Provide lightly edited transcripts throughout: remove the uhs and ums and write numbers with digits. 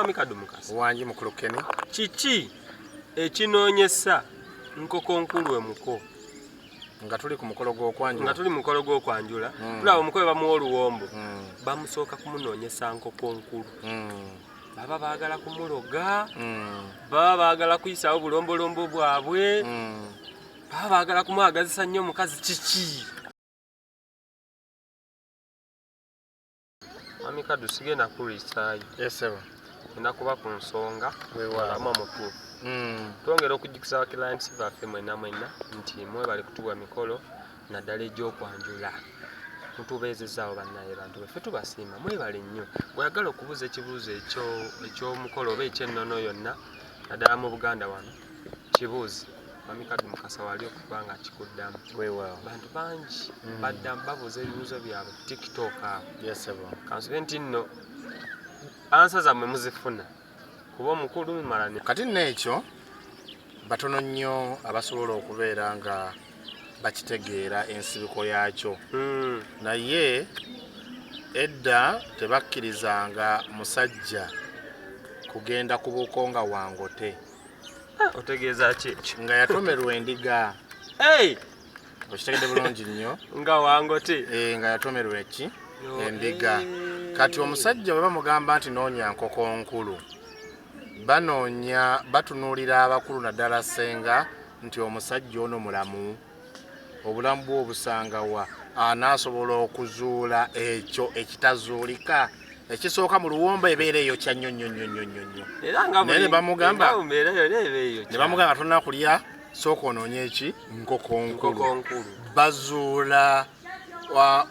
Mwami Kadumukasa. Wanji mukulukeni. Kiki ekinoonyesa nkoko nkulu emuko nga tuli ku mukolo gw'okwanjula. Nga tuli mu mukolo gw'okwanjula. Tulaba omukowe bamuwa oluwombo. Bamusooka kumunoonyesa nkoko nkulu. Baba baagala kumuloga. Baba baagala kuyisaawo bulombolombo bwabwe. Baba baagala kumwagazisa nnyo omukazi kiki. Mwami Kadu sigenda kulisaayo. Yesebo. Ngenda kuba ku nsonga wewalamu amutuufu. Twongera okujjukisa abakirayinti baffe mwena nti mwebale kutuwa mikolo naddala egy'okwanjula. Mutubeezezaawo bannaye bantu baffe tubasiima mwebale nnyo. Bw'oyagala okubuuza ekibuuzo eky'omukolo oba eky'ennono yonna naddala mu Buganda wano kibuuzi. Mwami Kadumukasa wali okuba nga kikuddamu. Bantu bangi baddamu babuuza ebibuuzo byabwe ku TikTok awo. Kansube nti nno ansa zammwe muzifuna kuba omukulu mumala ne kati n'ekyo batono nnyo abasobola okubeera nga bakitegeera ensibiko yaakyo. Naye edda tebakkirizanga musajja kugenda ku buko nga wangote. Otegeeza ki ekyo? Nga yatomerwa endiga. Okitegedde bulungi nnyo. Nga wangote? Nga yatomerwa eki? Endiga. Kati omusajja bwe bamugamba nti noonya nkoko nkulu, banoonya batunuulira abakulu naddala senga nti omusajja ono mulamu. Obulamu bwe obusanga wa? Anaasobola okuzuula ekyo ekitazuulika. Ekisooka mu luwombo ebeera eyo kya nnyo. Naye ne bamugamba tolina kulya sooka onoonya eki? Nkoko nkulu. Bazuula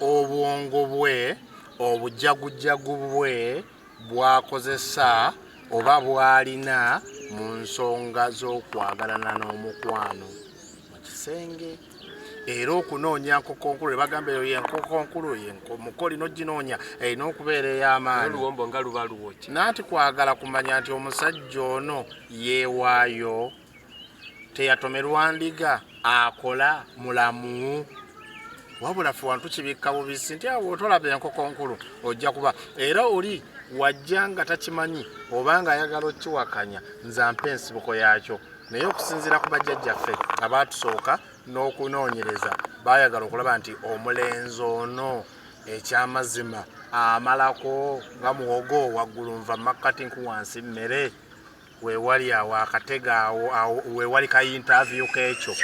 obwongo bwe, obujagujagu bwe bwakozesa oba bwalina mu nsonga z'okwagalana n'omukwano mu kisenge. Era okunoonya nkoko nkulu bagamba eyo yenkoko nkulu mukoli n'oginoonya erina okubeera ey'amaanyi. Oluwombo nga luba luwoki. Naati kwagala kumanya nti omusajja ono yeewaayo, teyatomerwa ndiga, akola mulamu. Wabula ffe wantu kibikka bubisi nti awo otolaba enkoko nkulu ojja kuba era oli wajja nga takimanyi oba nga ayagala okiwakanya nza mpa ensibuko yaakyo. Naye okusinziira ku bajjajjaffe abaatusooka n'okunoonyereza baayagala okulaba nti omulenzi ono ekyamazima amalako nga muwogo waggulu nva makkati nku wansi mmere weewali awo akatega awo weewali ka interview k'ekyo.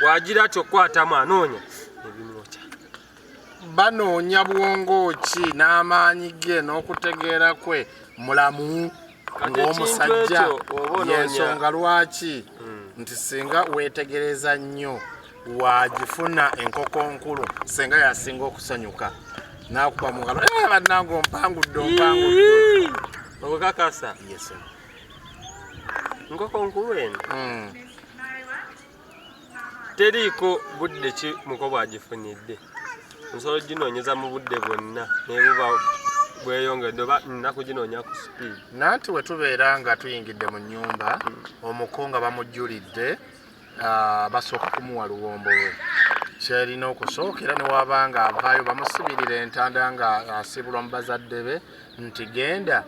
Wagira kyokkwatamu anoonya ebimwokya. Banoonya bwongo ki n'amaanyi ge n'okutegeera kwe mulamu ng'omusajja. Yensonga lwaki nti singa weetegereza nnyo wagifuna enkoko nkulu singa yasinga okusanyuka n'akuba mu ngalo bannange ompangudde. Okukakasa nkoko nkulu eno teriiko budde ki muko bwagifunidde. Nsolo ginoonyeza mu budde bwonna nebuba bweyongedde oba nnaku ginoonya ku speed. Nanti we tubeera nga tuyingidde mu nnyumba omuko nga bamujjulidde basooka kumuwa luwombo lwe. Kyerina okusookera ne waba nga avaayo bamusibirira entanda nga asibulwa mu bazadde be nti genda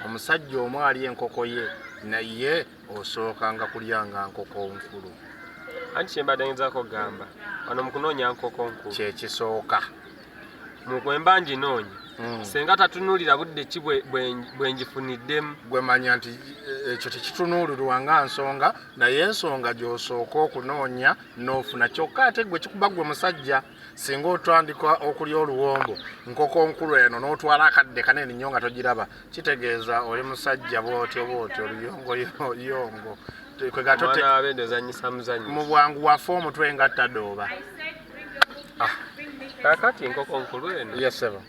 omusajja omu ali enkoko ye naye osookanga kulyanga nkoko nkulu. Anti kyembadde ngezaako gamba wano mu kunoonya nkoko nkulu kyekisooka mu kwemba nginoonya senga tatunuulira budde ki bwe ngifuniddemu. Gwe manya nti ekyo tekitunuulirwa nga nsonga naye ensonga gy'osooka okunoonya n'ofuna. Kyokka ate gwe kikuba gwe musajja singa otandika okulya oluwombo nkoko nkulu eno n'otwala akadde kanene nnyo nga togiraba kitegeeza oli musajja bw'otyo luyongo. Mu bwangu waffe omutwe nga tadooba. Kakati enkoko nkulu eno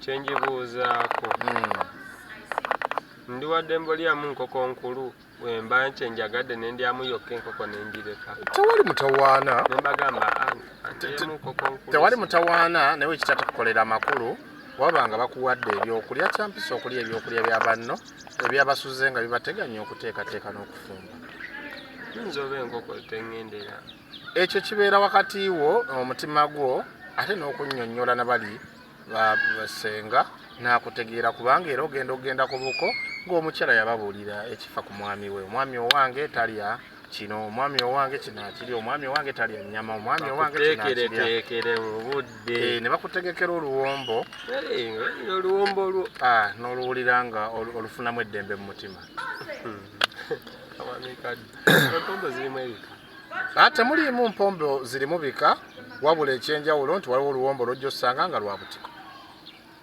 kyenjibuuzaako ndi wadde mbolyamu nkoko nkulu wemba nkyenjagadde nendyamu yokka enkoko nenjireka. Tewali mutawaana. Nembagamba nkoko nkulu. Tewali mutawaana naye ekitatukolera makulu wabanga bakuwadde ebyokulya kyampisa okulya ebyokulya bya banno ebyabasuze nga bibateganya okuteekateeka n'okufumba. Nzobe enkoko teŋŋendera. Ekyo kibeera wakati wo omutima gwo ate n'okunnyonnyola nabali basenga n'akutegeera kubanga era ogenda ku buko ng'omukyala yababuulira ekifa ku mwami we, omwami owange talya kino, omwami owange kino akiri, omwami owange talya nnyama, omwami owange kino akirya. Mu budde Ne bakutegekera oluwombo oluwombo n'oluwulira nga olufunamu eddembe mu mutima. empombo zirimu ebika Temuliimu mpombo zirimu bika, wabula ekyenjawulo nti waliwo oluwombo lwojja osanga nga lwa butiko,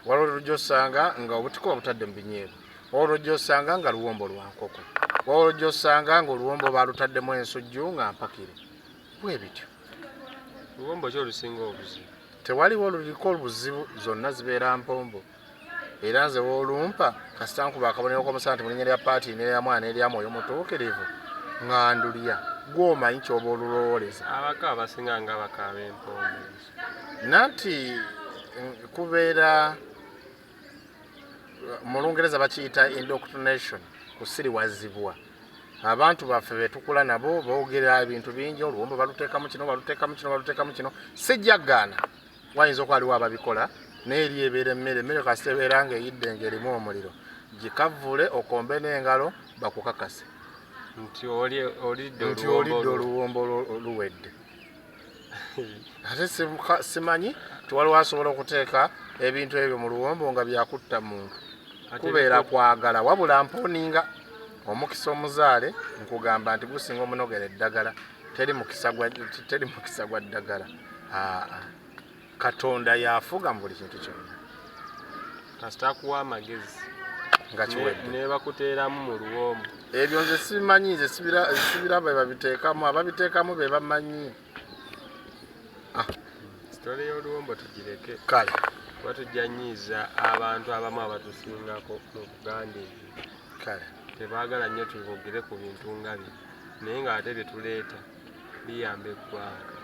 waliwo lwojja osanga nga obutiko babutadde mu binyeebwa, waliwo lwojja osanga nga luwombo lwa nkoko, waliwo lwojja osanga nga oluwombo balutaddemu ensujju nga mpakire. Bwe bityo luwombo ki olusinga obuzibu? tewaliwo luliko obuzibu, zonna zibeera mpombo. Era nze woolumpa kasita nkuba akabonero k'omusana nti mu linnya lya paati n'erya mwana n'erya mwoyo mutuukirivu ng'andulya, gw'omanyi ky'oba olulowooleza. Abaka abasinga nga bakaaba empombo Nanti kubeera mu Lungereza bakiyita indoctrination, kusiriwazibwa. Abantu baffe betukula nabo boogera ebintu bingi, oluwombo baluteekamu kino, baluteekamu kino, baluteekamu kino. Sijjagaana wayinza okuba waliwo ababikola, n'eri ebeera emmere kasita ebeera ng'eyidde ng'erimu omuliro, gikavvule okombe n'engalo bakukakase nti olidde oluwombo luwedde. Ate simanyi tiwaliwo asobola okuteeka ebintu ebyo mu luwombo nga byakutta muntu, kubeera kwagala, wabula mponinga omukisa omuzaale nkugamba nti gusinga omunogera eddagala, teri mukisa gwa ddagala. Katonda yafuga mu buli kintu kyonna. kasita akuwa amagezi nga kiwedde ne bakuteeramu mu luwombo. Ebyo nze simanyi, nze sibiraba babiteekamu, ababiteekamu be bamanyi. Sitole y'oluwombo tugireke, Kale kuba tujja nnyiiza abantu abamu abatusingako mu Buganda ebyo. Kale Tebaagala nnyo twogere ku bintu nga bino, naye ng'ate bye tuleeta biyamba eggwanga.